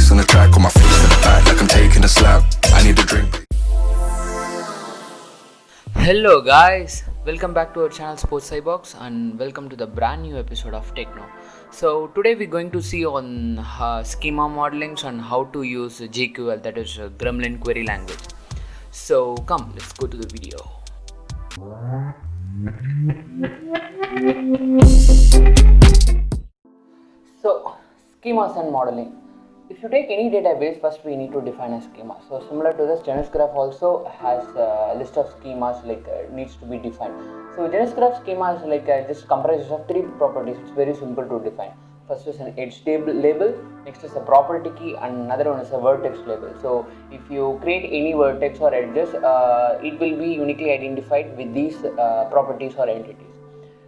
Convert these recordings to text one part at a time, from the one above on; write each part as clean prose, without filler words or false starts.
bass on the track, on my face to the back like I'm taking a slap. I need a drink. Hello guys, welcome back to our channel Sports Cybox and welcome to the brand new episode of Techno. So today we're going to see on schema modelings and how to use GQL, that is Gremlin query language. So come, let's go to the video. So schemas and modeling. If you take any database, first we need to define a schema. So similar to this, GenusGraph also has a list of schemas needs to be defined. So GenusGraph schema is just comprises of three properties. It's very simple to define. First is an edge label, next is a property key, and another one is a vertex label. So if you create any vertex or edges, it will be uniquely identified with these properties or entities.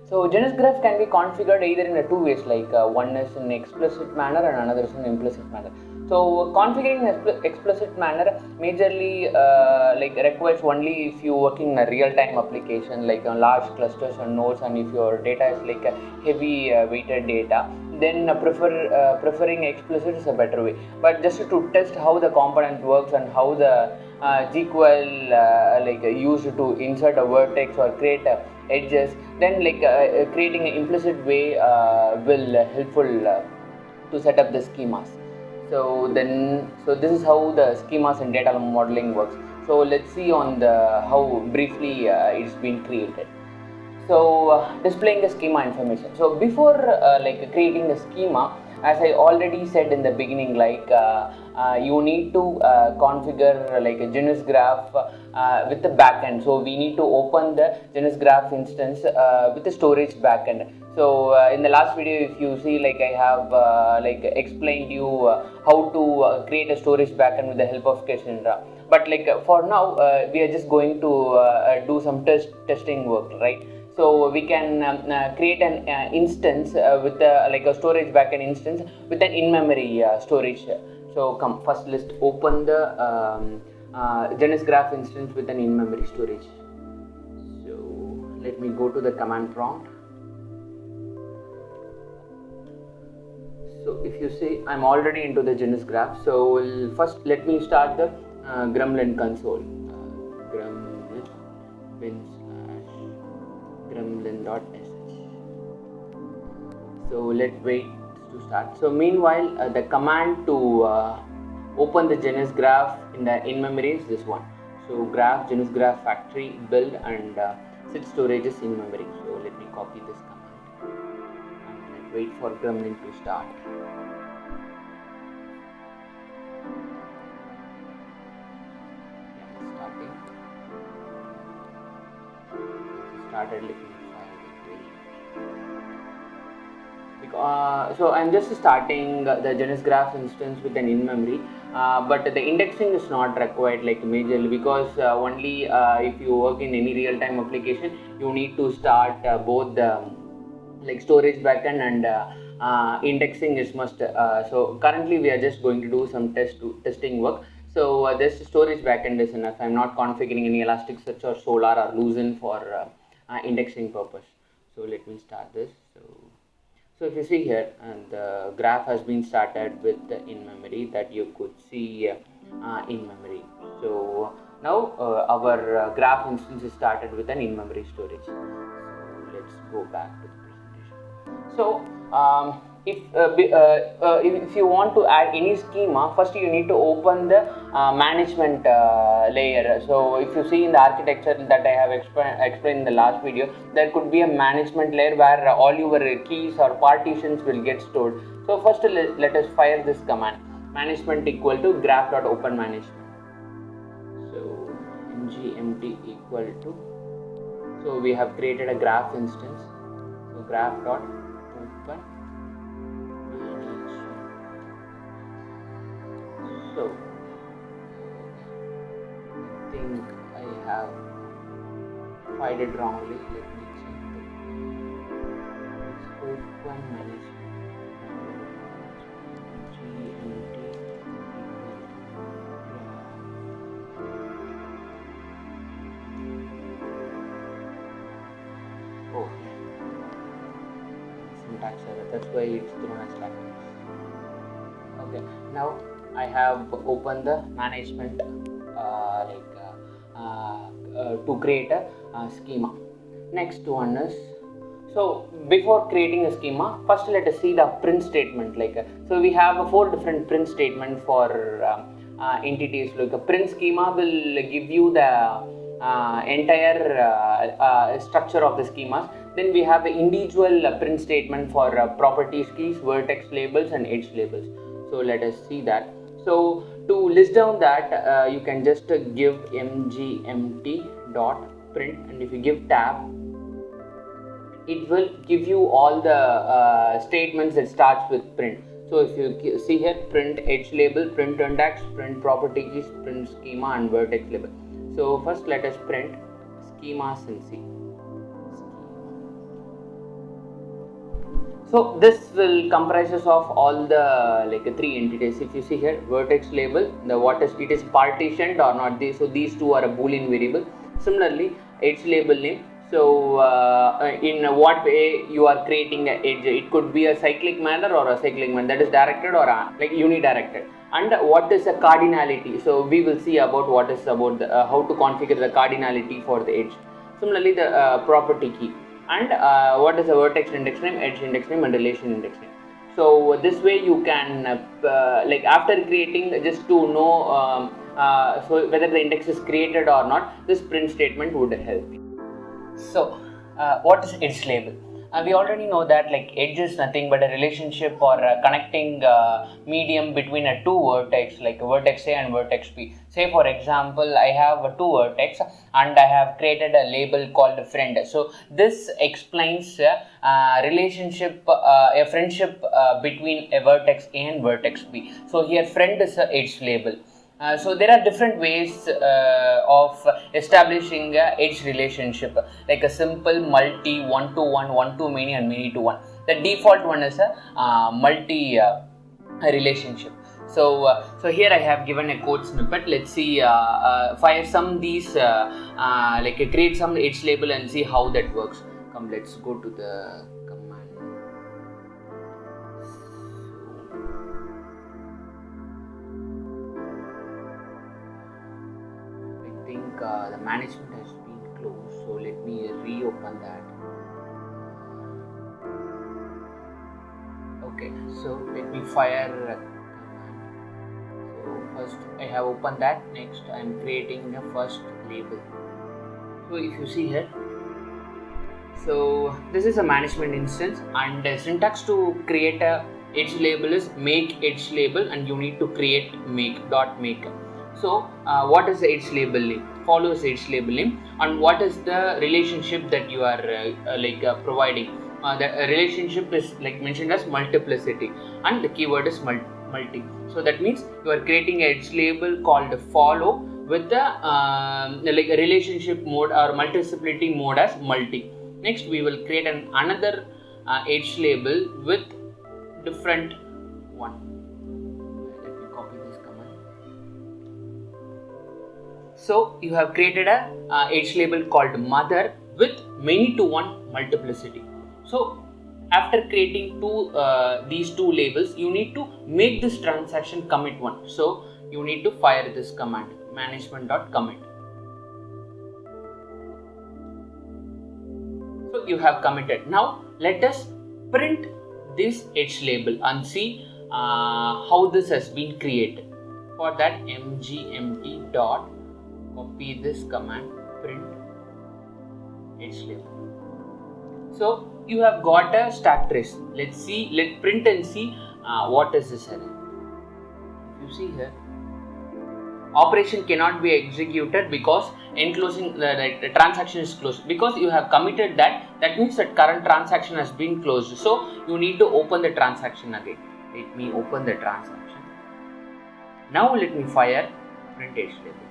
So GenusGraph can be configured either in two ways, one is in explicit manner and another is in implicit manner. So configuring in explicit manner majorly requires only if you work in a real-time application like on large clusters or nodes, and if your data is like a heavy weighted data, then preferring explicit is a better way. But just to test how the component works and how the GQL used to insert a vertex or create edges, then creating an implicit way will helpful to set up the schemas. So this is how the schemas and data modeling works. So let's see on the how briefly it's been created. So displaying the schema information. So before creating a schema, as I already said in the beginning, you need to configure like a GenusGraph with the backend. So we need to open the GenusGraph instance with the storage backend. So in the last video, if you see, I have explained you how to create a storage backend with the help of Cassandra. But for now, we are just going to do some testing work, right? So we can create an instance with a storage backend instance with an in-memory storage. So come first, let's open the GenusGraph instance with an in-memory storage. So let me go to the command prompt. So if you see, I'm already into the GenusGraph. So first let me start the Gremlin console. Gremlin.sh. So let's wait to start. So meanwhile, the command to open the GenusGraph in the in-memory is this one. So graph GenusGraph factory build and set storages in memory. So let me copy this command and let's wait for Gremlin to start. Yeah, it's starting. Started looking so I'm just starting the GenusGraph instance with an in-memory, but the indexing is not required majorly, because only if you work in any real-time application, you need to start both the storage backend and indexing is must. So currently we are just going to do some testing work. So this storage backend is enough. I'm not configuring any Elasticsearch or Solar or Loosen for indexing purpose. So let me start this. So if you see here, and the graph has been started with the in-memory that you could see in-memory. So now our graph instance is started with an in-memory storage. So let's go back to the presentation. So if you want to add any schema, first you need to open the management layer. So if you see in the architecture that I have explained in the last video, there could be a management layer where all your keys or partitions will get stored. So first let us fire this command, management equal to graph.openManagement. So ngmt equal to, so we have created a graph instance. So graph.open. So I think I have filed it wrongly. Let me check. It's open management. Oh, syntax error. That's why it's thrown as like this. Okay. Now I have opened the management to create a schema. Next one is, so before creating a schema, first let us see the print statement. So we have 4 different print statement for entities. Like a print schema will give you the entire structure of the schemas. Then we have individual print statement for properties keys, vertex labels and edge labels. So let us see that. So to list down that, you can just give mgmt.print, and if you give tab, it will give you all the statements that starts with print. So if you see here, print edge label, print index, print property keys, print schema and vertex label. So first let us print schemas and see. So this will comprises of all the 3 entities. If you see here, vertex label, it is partitioned or not. So these 2 are a boolean variable. Similarly, edge label name. So in what way you are creating an edge? It could be a cyclic manner or a cyclic manner, that is directed or unidirected. And what is a cardinality? So we will see about what is about how to configure the cardinality for the edge. Similarly, the property key, and what is a vertex index name, edge index name and relation index name. So this way you can after creating, just to know so whether the index is created or not, this print statement would help you. So what is edge label? We already know that edge is nothing but a relationship or a connecting medium between a 2 vertex, like vertex A and vertex B. Say for example, I have a 2 vertex and I have created a label called friend. So this explains a relationship, a friendship between a vertex A and vertex B. So here friend is a edge label. So there are different ways of establishing a edge relationship, like a simple, multi, one-to-one, one-to-many and many-to-one. The default one is a multi relationship. So here I have given a code snippet. Let's see, fire some these, create some edge label and see how that works. Come, let's go to the command. The management has been closed, so let me reopen that. Okay, so let me fire a command. So first I have opened that. Next I am creating the first label. So if you see here, so this is a management instance, and the syntax to create a edge label is make edge label, and you need to create make. So what is the edge label name? Follows edge label name, and what is the relationship that you are providing? The relationship is mentioned as multiplicity, and the keyword is multi. So that means you are creating an edge label called follow with the a relationship mode or multiplicity mode as multi. Next we will create another edge label with different one. So you have created a edge label called mother with many to one multiplicity. So after creating these 2 labels, you need to make this transaction commit 1. So you need to fire this command, management.commit. So you have committed. Now let us print this edge label and see how this has been created. For that, mgmt dot copy this command, print edge label. So you have got a stack trace. Let's print and see what is this error. You see here, operation cannot be executed because enclosing the transaction is closed, because you have committed that. That means that current transaction has been closed. So you need to open the transaction again. Let me open the transaction. Now let me fire print edge label.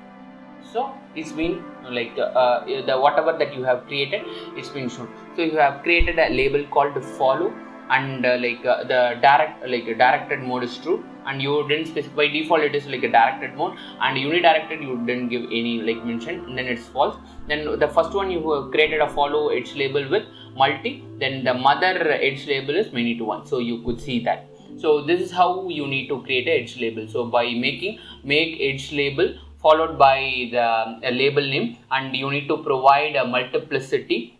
So it's been the whatever that you have created, it's been shown. So you have created a label called follow, and the directed mode is true, and you didn't specify. By default it is a directed mode, and unidirected you didn't give any mention, and then it's false. Then the first one, you have created a follow edge label with multi, then the mother edge label is many to one. So you could see that. So this is how you need to create a edge label. So by making make edge label followed by the label name, and you need to provide a multiplicity,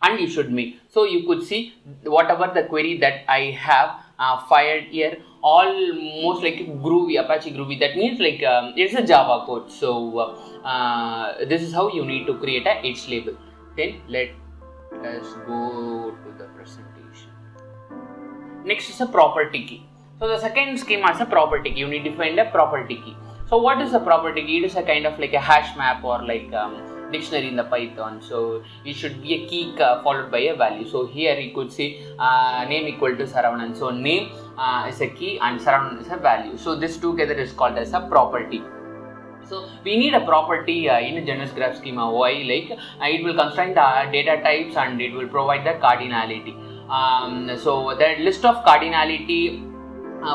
and you should make. So you could see whatever the query that I have fired here, almost like Groovy, Apache Groovy. That means like it's a Java code. So this is how you need to create a edge label. Then let us go to the presentation. Next is a property key. So the second schema is a property key. You need to find a property key. So what is a property key? It is a kind of like a hash map or like dictionary in the Python. So it should be a key followed by a value. So here you could see name equal to Saravanan. So name is a key and Saravanan is a value. So this together is called as a property. So we need a property in a genus graph schema. Why? Like it will constrain the data types and it will provide the cardinality. So the list of cardinality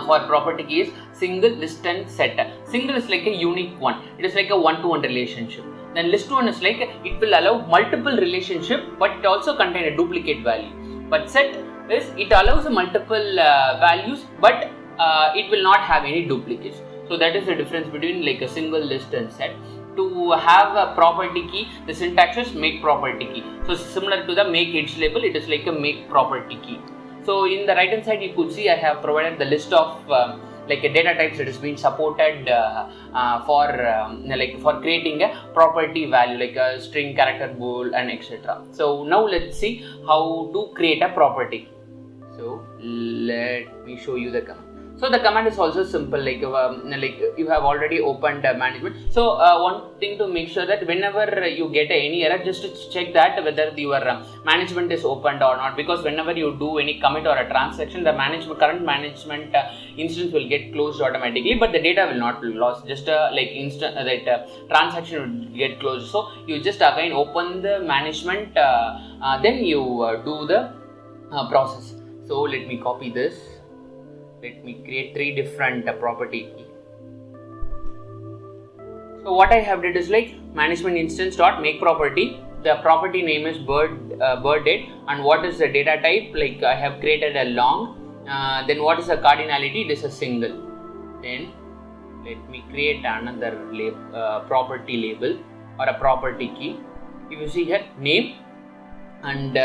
for property key is single, list and set. Single is like a unique one. It is like a one-to-one relationship. Then list one is like it will allow multiple relationship, but it also contain a duplicate value. But set is it allows multiple values, but it will not have any duplicates. So that is the difference between like a single, list and set. To have a property key, the syntax is make property key. So similar to the make edge label, it is like a make property key. So in the right hand side, you could see I have provided the list of like a data types that is being supported for creating a property value like a string, character, bool, and etc. So now let's see how to create a property. So let me show you the command. So the command is also simple, like you have already opened management. So one thing to make sure that whenever you get any error, just to check that whether your management is opened or not, because whenever you do any commit or a transaction, the current management instance will get closed automatically, but the data will not be lost. Just transaction will get closed. So you just again open the management, then you do the process. So let me copy this. Let me create 3 different property key. So what I have did is like management instance dot make property. The property name is bird date, and what is the data type? Like I have created a long. Then what is the cardinality? It is a single. Then let me create another property label or a property key. If you see here name, and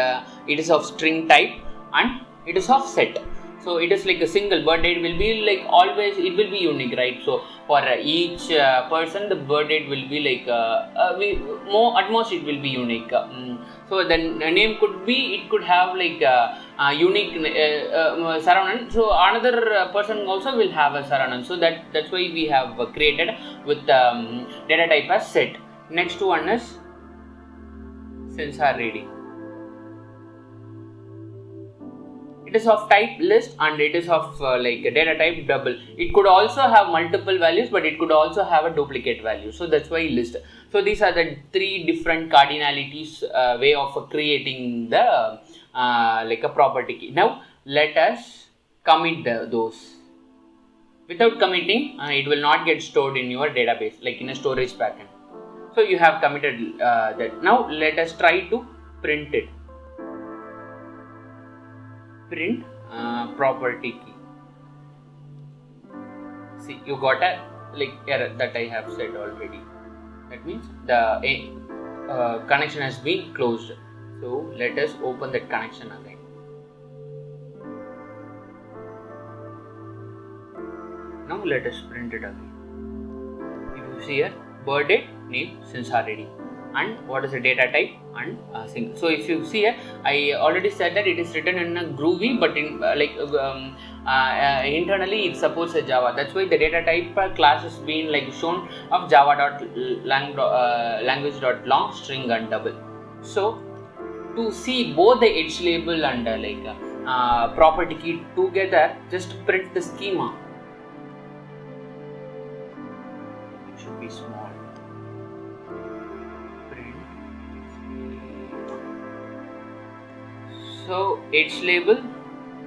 it is of string type and it is of set. So it is like a single. Birth date will be like always, it will be unique, right? So for each person, the birth date will be like at most it will be unique. So then the name could be, it could have like unique Saravanan. So another person also will have a Saravanan. So that's why we have created with data type as set. Next one is sensor reading. It is of type list and it is of like data type double. It could also have multiple values, but it could also have a duplicate value. So that's why list. So these are the 3 different cardinalities way of creating the like a property key. Now let us commit those. Without committing, it will not get stored in your database like in a storage pattern. So you have committed that. Now let us try to print it. Print property key. See, you got a like error that I have said already. That means the connection has been closed. So let us open that connection again. Now let us print it again. If you see here, birth date, name, sensor ID, and what is the data type and single. So if you see here, I already said that it is written in a Groovy, but in internally it supports a Java. That's why the data type class is being like shown of java.language.long string and double. So to see both the edge label and property key together, just print the schema. It should be small. So edge label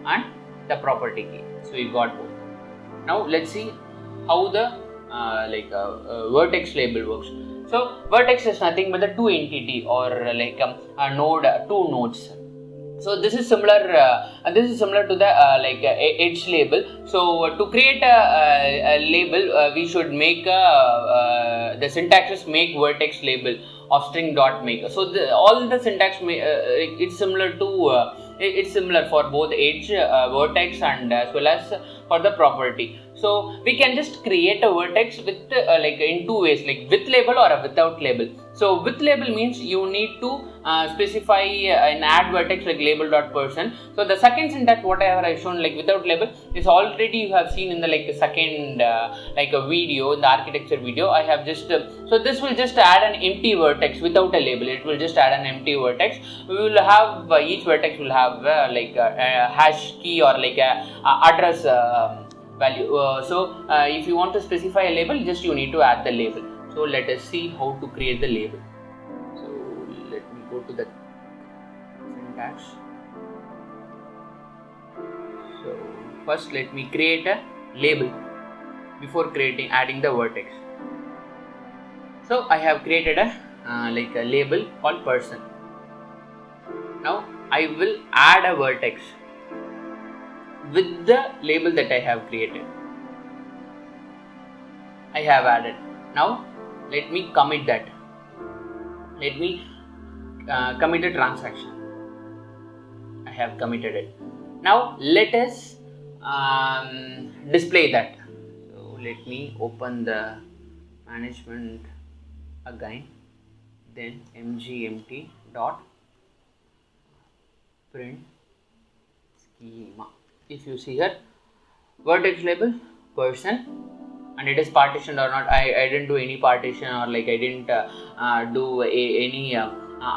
and the property key. So you got both. Now let's see how the vertex label works. So vertex is nothing but the 2 entity or like a node, 2 nodes. So this is similar. This is similar to the edge label. So to create a label, we should make the syntax is make vertex label of string dot make. So all the syntax it's similar to it's similar for both edge, vertex, and as well as for the property. So we can just create a vertex with in two ways, like with label or a without label. So with label means you need to specify an add vertex like label.person. So the second syntax whatever I shown like without label is already you have seen in the second a video in the architecture video. I have just so this will just add an empty vertex without a label. It will just add an empty vertex. We will have each vertex will have a hash key or like a address value. If you want to specify a label, just you need to add the label. So let us see how to create the label. So let me go to the syntax. So first let me create a label before adding the vertex. So I have created a a label called person. Now I will add a vertex with the label that I have created. I have added. Now let me commit that. Let me commit the transaction. I have committed it. Now let us display that. So let me open the management again. Then mgmt dot print schema. If you see here, vertex label person, and it is partitioned or not. I didn't do any partition or I didn't do any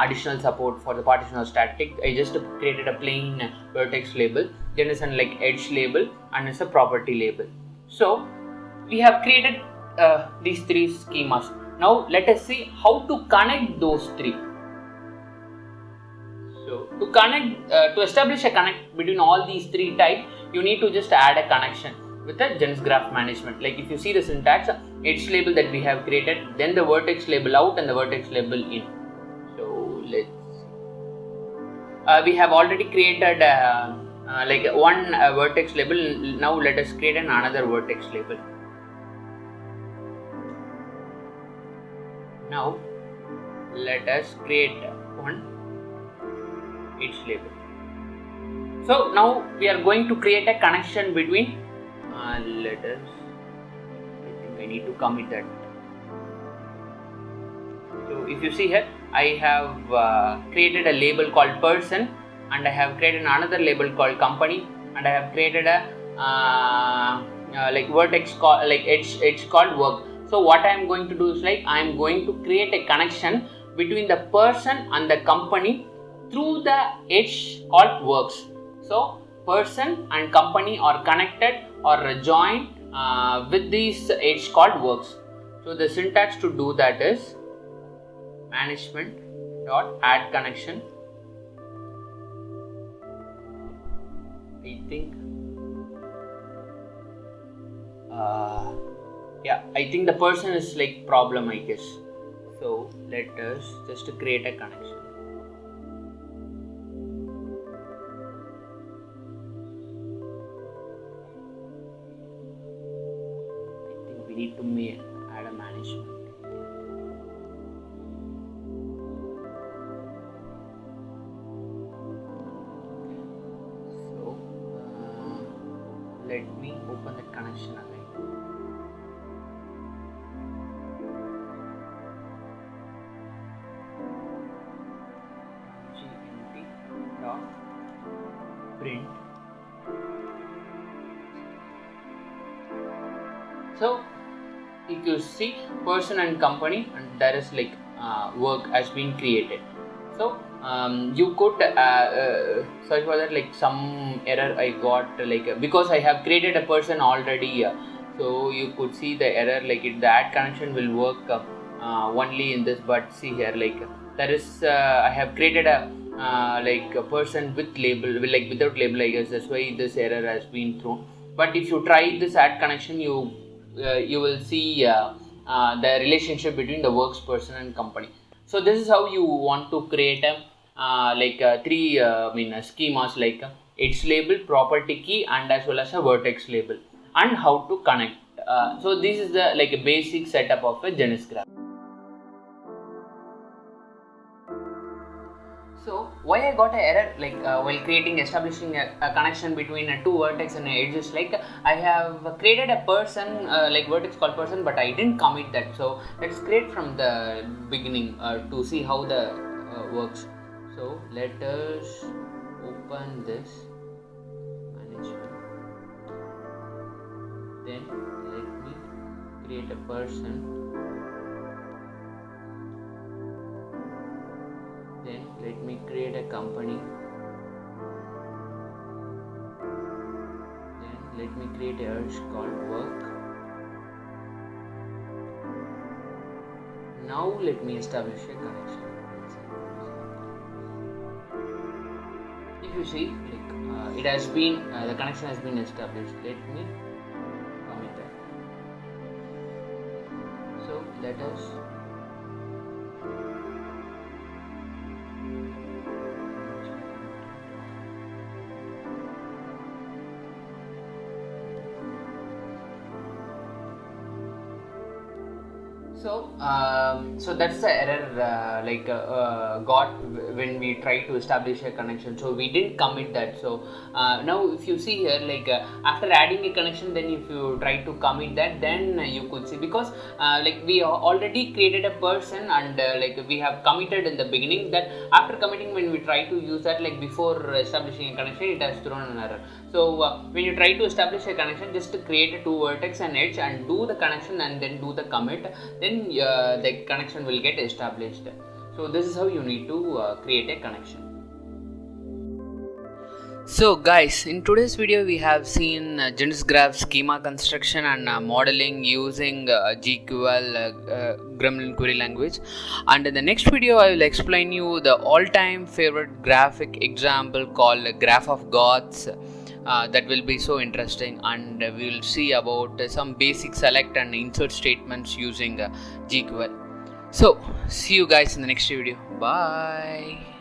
additional support for the partition or static. I just created a plain vertex label. Then it's an edge label and it's a property label. So we have created these three schemas. Now let us see how to connect those three. So to connect, to establish a connect between all these three types, you need to just add a connection with the Genus Graph Management. Like if you see the syntax, edge label that we have created, then the vertex label out and the vertex label in. So let's see. We have already created one vertex label. Now let us create another vertex label. Now let us create one edge label. So now we are going to create a connection between I think I need to commit that. So if you see here, I have created a label called person, and I have created another label called company, and I have created a vertex called edge called work. So what I am going to do is I am going to create a connection between the person and the company through the edge called works. So person and company are connected or joined with this edge called works. So the syntax to do that is management dot add connection. I think I think the person is problem, I guess. So let us just create a connection. We need to add a management. So let me open the connection again. gmt dot print. So if you see person and company, and there is work has been created. So you could search for that some error I got because I have created a person already. So you could see the error the add connection will work only in this, but see here there is I have created a person with label without label, I guess that's why this error has been thrown. But if you try this add connection, you will see the relationship between the works person and company. So this is how you want to create a three schemas like edge label, property key, and as well as a vertex label, and how to connect. So this is the like a basic setup of a Genus graph. So why I got an error while establishing a connection between two vertex and edges, like I have created a person vertex called person, but I didn't commit that. So let's create from the beginning to see how the works. So let us open this management, then let me create a person, then let me create a company, then let me create a urge called work. Now let me establish a connection. If you see, it has been the connection has been established. Let me commit that. So let us so that's the error got when we try to establish a connection. So we didn't commit that. So now if you see here, after adding a connection, then if you try to commit that, then you could see, because we already created a person and we have committed in the beginning, that after committing, when we try to use that before establishing a connection, it has thrown an error. So when you try to establish a connection, just create a two vertex and edge and do the connection and then do the commit, then the connection will get established. So this is how you need to create a connection. So guys, in today's video we have seen Genus graph schema construction and modeling using GQL Gremlin query language, and in the next video I will explain you the all-time favorite graphic example called Graph of Gods. That will be so interesting, and we will see about some basic select and insert statements using GQL. So see you guys in the next video. Bye.